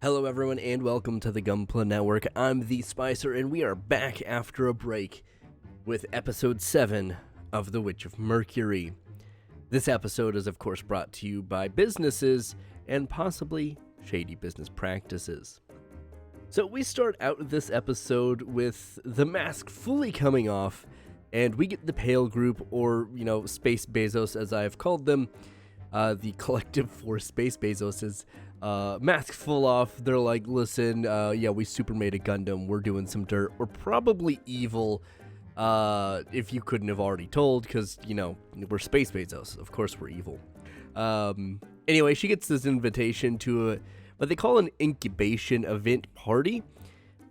Hello everyone and welcome to the Gunpla Network. I'm the Spicer and we are back after a break with episode 7 of The Witch of Mercury. This episode is of course brought to you by businesses and possibly shady business practices. So we start out this episode with the mask fully coming off and we get the Peil Group, or Space Bezos as I've called them, the collective force Space Bezoses. Mask full off. They're like, listen, we super made a Gundam. We're doing some dirt. We're probably evil, if you couldn't have already told, because, we're Space Bezos. Of course we're evil. Anyway, she gets this invitation to what they call an incubation event party.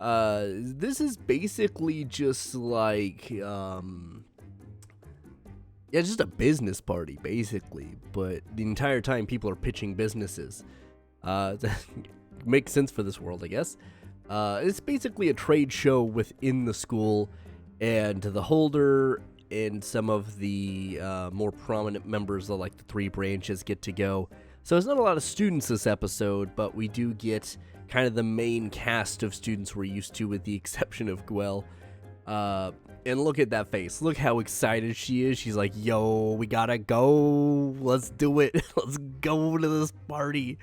This is basically just like, just a business party, basically. But the entire time, people are pitching businesses. Makes sense for this world, I guess. It's basically a trade show within the school, and the holder and some of the more prominent members of like the three branches get to go. So there's not a lot of students this episode, but we do get kind of the main cast of students we're used to, with the exception of Gwell. And look at that face. Look how excited she is. She's like, yo, we gotta go. Let's do it. Let's go to this party.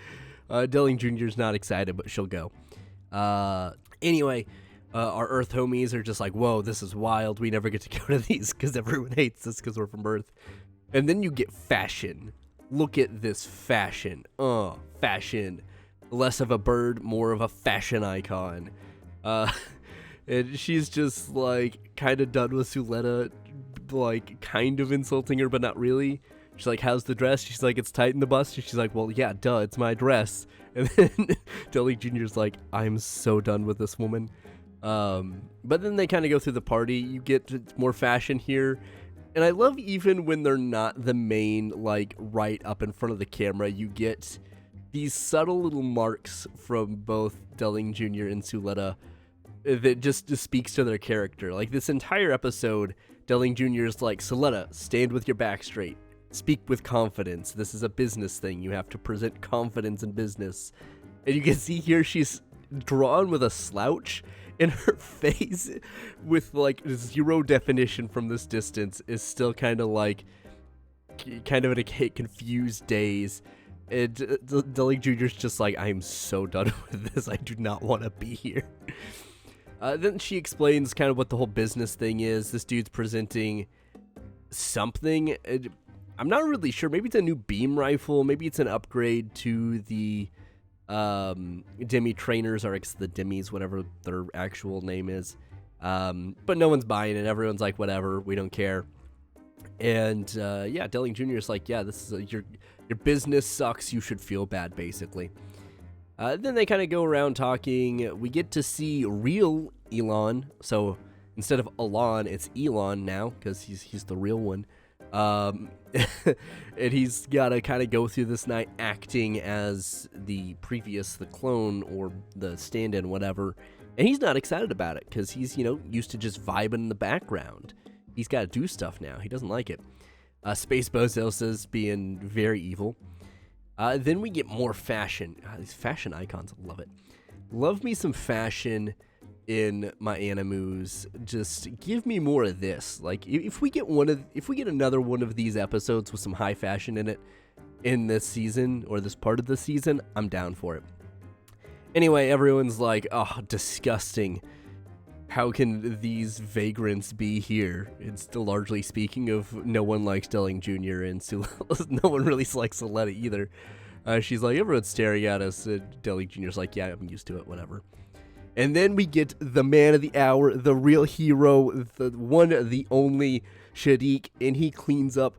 Delling Jr. is not excited, but she'll go. Anyway, our Earth homies are just like, whoa, this is wild. We never get to go to these because everyone hates us because we're from Earth. And then you get fashion. Look at this fashion. Fashion. Less of a bird, more of a fashion icon. And she's just like kind of done with Suletta, like kind of insulting her, but not really. She's like, how's the dress? She's like, it's tight in the bust. She's like, well, yeah, duh, it's my dress. And then Delling Jr.'s like, I'm so done with this woman. But then they kind of go through the party. You get more fashion here. And I love even when they're not the main, like, right up in front of the camera, you get these subtle little marks from both Delling Jr. and Suletta that just speaks to their character. Like, this entire episode, Delling Jr. is like, Suletta, stand with your back straight. Speak with confidence. This is a business thing. You have to present confidence in business. And you can see here she's drawn with a slouch, and her face with like zero definition from this distance is still kind of in a confused daze. And Delling Jr.'s just like, I'm so done with this. I do not want to be here. Then she explains kind of what the whole business thing is. This dude's presenting something. I'm not really sure. Maybe it's a new beam rifle. Maybe it's an upgrade to the Demi trainers, or the Demis, whatever their actual name is. But no one's buying it. Everyone's like, whatever, we don't care. And Delling Jr. is like, yeah, this is your business sucks. You should feel bad, basically. Then they kind of go around talking. We get to see real Elon. So instead of Alon, it's Elon now, because he's the real one. And he's got to kind of go through this night acting as the clone or the stand-in, whatever. And he's not excited about it because he's, used to just vibing in the background. He's got to do stuff now. He doesn't like it. Space Bezos is being very evil. Then we get more fashion. These fashion icons, I love it. Love me some fashion in my animus. Just give me more of this. Like, if we get another one of these episodes with some high fashion in it in this season, or this part of the season, I'm down for it. Anyway, everyone's like, oh, disgusting. How can these vagrants be here? It's still largely speaking of no one likes Delling Jr. and no one really likes Suletta either. She's like, everyone's staring at us. Delling Jr.'s like, yeah, I'm used to it, whatever. And then we get the man of the hour, the real hero, the one, the only Shadiq, and he cleans up.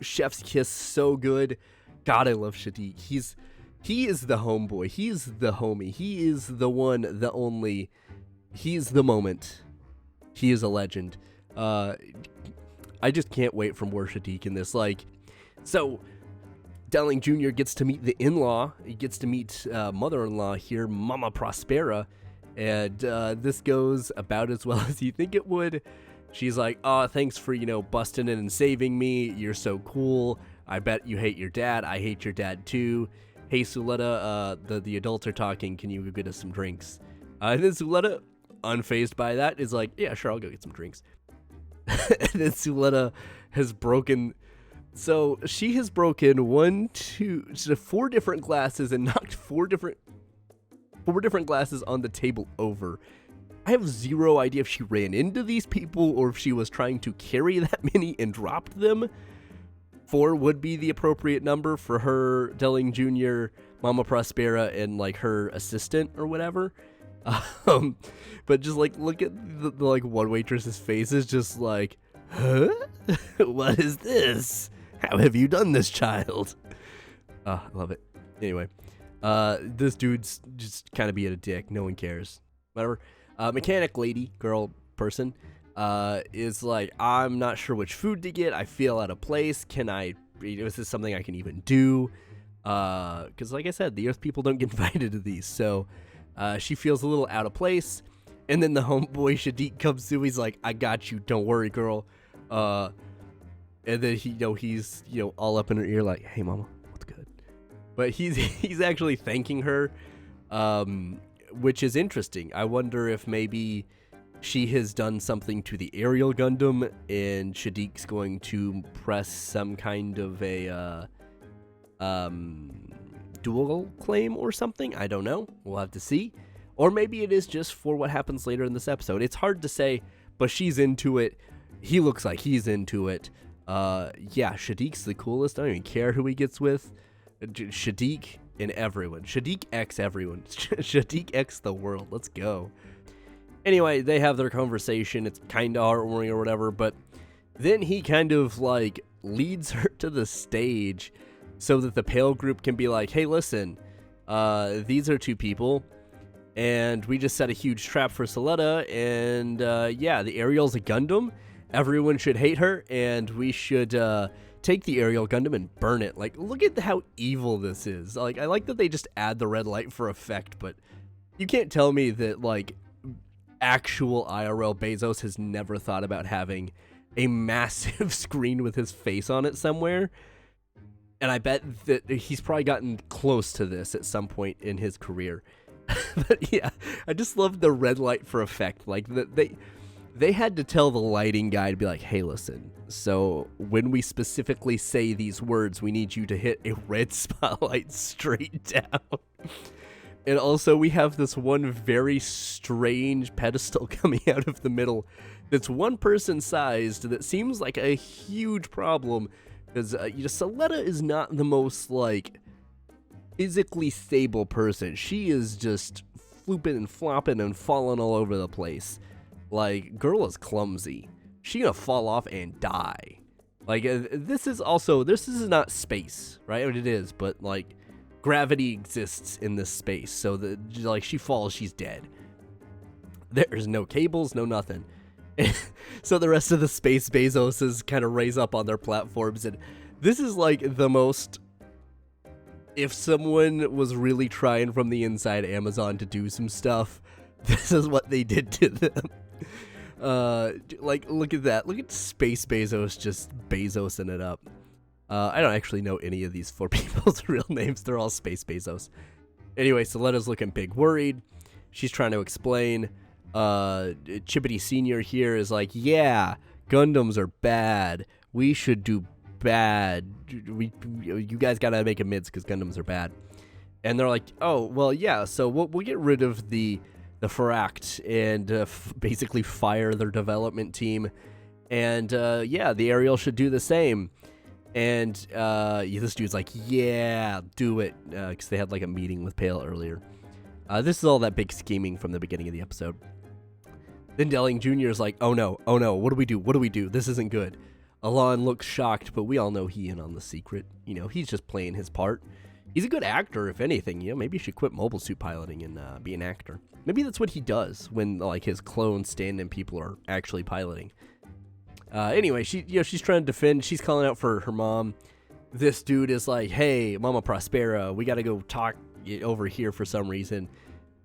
Chef's kiss, so good. God, I love Shadiq. He is the homeboy. He's the homie. He is the one, the only. He's the moment. He is a legend. I just can't wait for more Shadiq in this. So Delling Jr. gets to meet the in-law. He gets to meet mother-in-law here, Mama Prospera. And this goes about as well as you think it would. She's like, oh, thanks for, busting in and saving me. You're so cool. I bet you hate your dad. I hate your dad too. hey, Suletta, the adults are talking. Can you go get us some drinks? And then Suletta, unfazed by that, is like, yeah, sure, I'll go get some drinks. And then Suletta has broken... So she has broken 4 different glasses and knocked 4 different glasses on the table over. I have zero idea if she ran into these people or if she was trying to carry that many and dropped them. 4 would be the appropriate number for her, Delling Jr., Mama Prospera, and like her assistant or whatever. But just like look at the like one waitress's face is just like, huh? What is this? How have you done this, child? I love it. Anyway, this dude's just kind of being a dick. No one cares. Whatever. Mechanic lady, girl, person, is like, I'm not sure which food to get. I feel out of place. Is this something I can even do? Because like I said, the Earth people don't get invited to these. So she feels a little out of place. And then the homeboy Shadiq comes through. He's like, I got you. Don't worry, girl. And then he's all up in her ear like, hey, mama, what's good? But he's actually thanking her, which is interesting. I wonder if maybe she has done something to the aerial Gundam and Shadiq's going to press some kind of a dual claim or something. I don't know. We'll have to see. Or maybe it is just for what happens later in this episode. It's hard to say, but she's into it. He looks like he's into it. Yeah, Shadiq's the coolest. I don't even care who he gets with. Shadiq and everyone. Shadiq X everyone. Shadiq X the world. Let's go. Anyway, they have their conversation. It's kind of heartwarming or whatever, but then he kind of like leads her to the stage so that the Peil group can be like, hey, listen, these are 2 people, and we just set a huge trap for Suletta, and yeah, the Ariel's a Gundam. Everyone should hate her, and we should take the aerial Gundam and burn it. Like, look at how evil this is. Like, I like that they just add the red light for effect, but you can't tell me that, like, actual IRL Bezos has never thought about having a massive screen with his face on it somewhere. And I bet that he's probably gotten close to this at some point in his career. But yeah, I just love the red light for effect. Like, they had to tell the lighting guy to be like, hey, listen, so when we specifically say these words, we need you to hit a red spotlight straight down. And also we have this one very strange pedestal coming out of the middle that's 1 person sized that seems like a huge problem because Suletta is not the most like physically stable person. She is just flooping and flopping and falling all over the place. Like, girl is clumsy. She gonna fall off and die. Like, this is not space, right? I mean, it is, but like, gravity exists in this space, so that like she falls, she's dead. There's no cables, no nothing. So the rest of the space Bezoses kind of raise up on their platforms, and this is like the most. If someone was really trying from the inside Amazon to do some stuff, this is what they did to them. Like, look at that. Look at Space Bezos just Bezosing it up. I don't actually know any of these 4 people's real names. They're all Space Bezos. Anyway, Suletta's looking big worried. She's trying to explain. Chippity Sr. here is like, yeah, Gundams are bad. We should do bad. You guys gotta make amends because Gundams are bad. And they're like, oh, well, yeah, so we'll get rid of the Pharact and basically fire their development team. And yeah, the Ariel should do the same. And this dude's like, yeah, do it. Because they had like a meeting with Peil earlier. This is all that big scheming from the beginning of the episode. Then Delling Jr. is like, oh no, what do we do? What do we do? This isn't good. Alon looks shocked, but we all know he in on the secret. You know, he's just playing his part. He's a good actor, if anything. You know, maybe he should quit mobile suit piloting and be an actor. Maybe that's what he does when like his clone stand-in people are actually piloting. Anyway, she's trying to defend. She's calling out for her mom. This dude is like, hey, Mama Prospera, we got to go talk over here for some reason.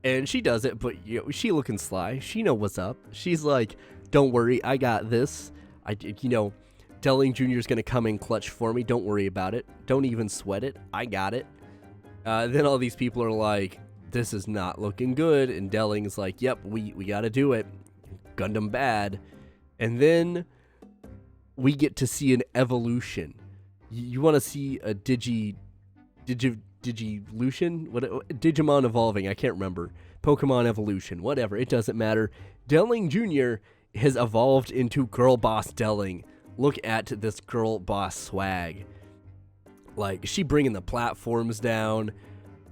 And she does it, but she looking sly. She know what's up. She's like, don't worry, I got this. Delling Jr. is going to come in clutch for me. Don't worry about it. Don't even sweat it. I got it. Then all these people are like, this is not looking good. And Delling's like, yep, we got to do it. Gundam bad. And then we get to see an evolution. You want to see a Digilution? What? Digimon evolving. I can't remember. Pokemon evolution. Whatever. It doesn't matter. Delling Jr. has evolved into Girl Boss Delling. Look at this Girl Boss swag. Like, she bringing the platforms down.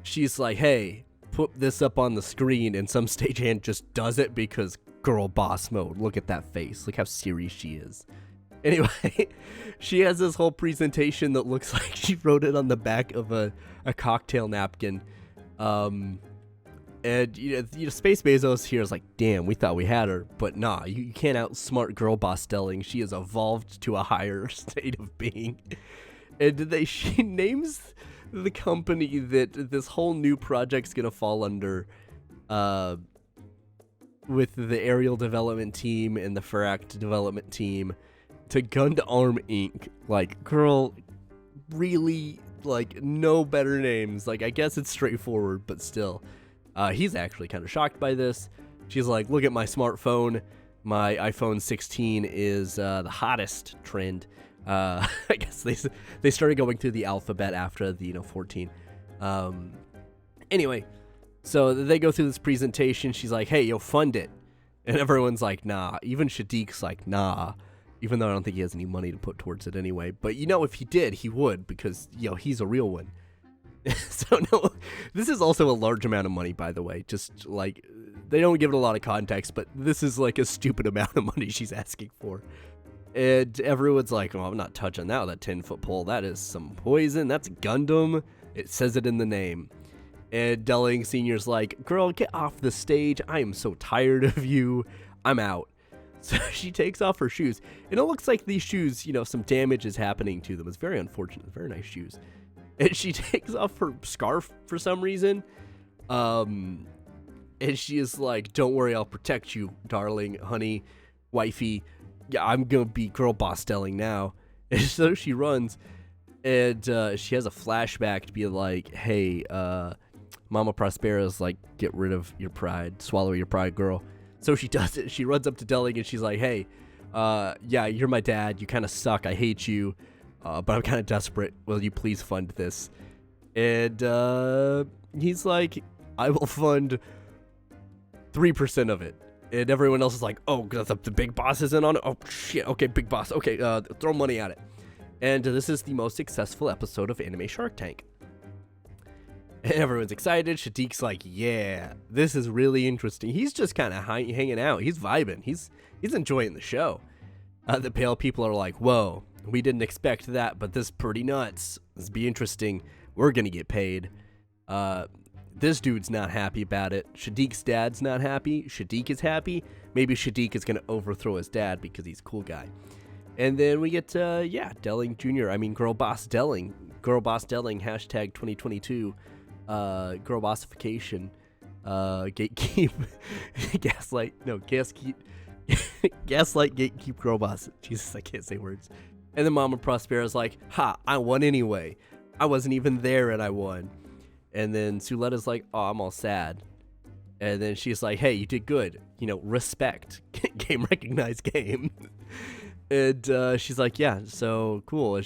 She's like, hey, put this up on the screen. And some stagehand just does it because girl boss mode. Look at that face. Look how serious she is. Anyway, she has this whole presentation that looks like she wrote it on the back of a cocktail napkin. And Space Bezos here is like, damn, we thought we had her, but nah, you can't outsmart Girl Boss Stelling. She has evolved to a higher state of being. And she names the company that this whole new project's gonna fall under, with the aerial development team and the Pharact development team, to Gundam Inc. Like, girl, really, like, no better names. Like, I guess it's straightforward, but still. He's actually kind of shocked by this. She's like, look at my smartphone. My iPhone 16 is the hottest trend. I guess they started going through the alphabet after the 14. Anyway, so they go through this presentation. She's like, hey, fund it. And everyone's like, nah. Even Shadiq's like, nah. Even though I don't think he has any money to put towards it anyway. But if he did, he would, because he's a real one. So no, this is also a large amount of money, by the way. Just like, they don't give it a lot of context, but this is like a stupid amount of money she's asking for. And everyone's like, oh, I'm not touching that with a 10-foot pole. That is some poison. That's Gundam. It says it in the name. And Delling Sr.'s like, girl, get off the stage. I am so tired of you. I'm out. So she takes off her shoes. And it looks like these shoes, some damage is happening to them. It's very unfortunate. Very nice shoes. And she takes off her scarf for some reason. And she is like, don't worry, I'll protect you, darling, honey, wifey. Yeah, I'm going to be Girl Boss Delling now. And so she runs. And she has a flashback to be like, hey, Mama Prospera's like, get rid of your pride. Swallow your pride, girl. So she does it. She runs up to Delling and she's like, hey, yeah, you're my dad. You kind of suck. I hate you. But I'm kind of desperate. Will you please fund this? And he's like, I will fund 3% of it. And everyone else is like, oh, the big boss isn't on it? Oh, shit. Okay, big boss. Okay, throw money at it. And this is the most successful episode of Anime Shark Tank. And everyone's excited. Shadiq's like, yeah, this is really interesting. He's just kind of hanging out. He's vibing. He's enjoying the show. The Peil people are like, whoa, we didn't expect that, but this is pretty nuts. This will be interesting. We're going to get paid. This dude's not happy about it. Shadiq's dad's not happy. Shadiq is happy. Maybe Shadiq is going to overthrow his dad because he's a cool guy. And then we get, Delling Jr. I mean, Girl Boss Delling. Girl Boss Delling, hashtag 2022. Girl Bossification. Gatekeep. Gaslight. No, Gaskeep. Gaslight, gatekeep, girl boss. Jesus, I can't say words. And then Mama Prospera's like, ha, I won anyway. I wasn't even there and I won. And then Suletta's like, oh, I'm all sad. And then she's like, hey, you did good. Respect. Game recognized game. And she's like, yeah, so cool.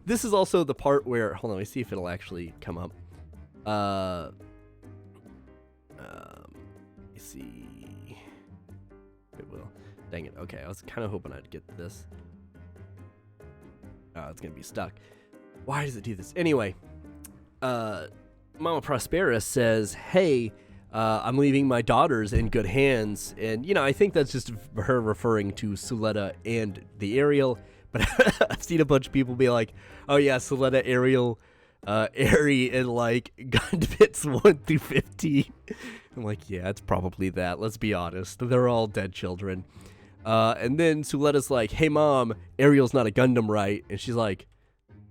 This is also the part where, hold on, let me see if it'll actually come up. Let me see. It will. Dang it. Okay, I was kind of hoping I'd get this. Oh, it's going to be stuck. Why does it do this? Anyway, Mama Prospera says, hey, I'm leaving my daughters in good hands. And, I think that's just her referring to Suletta and the Ariel. But I've seen a bunch of people be like, oh, yeah, Suletta, Ariel, Airy, and like Gunbits 1 through 15. I'm like, yeah, it's probably that. Let's be honest. They're all dead children. And then Suletta's like, hey, Mom, Ariel's not a Gundam, right? And she's like,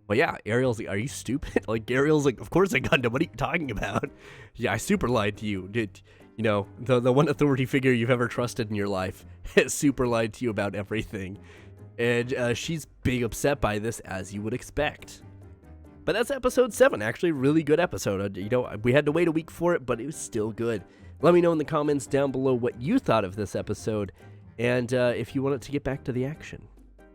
well, yeah, Ariel's like, are you stupid? Like, Ariel's like, of course a Gundam. What are you talking about? Yeah, I super lied to you. The one authority figure you've ever trusted in your life super lied to you about everything. And she's big upset by this, as you would expect. But that's episode 7, actually really good episode. We had to wait a week for it, but it was still good. Let me know in the comments down below what you thought of this episode, and if you want it to get back to the action.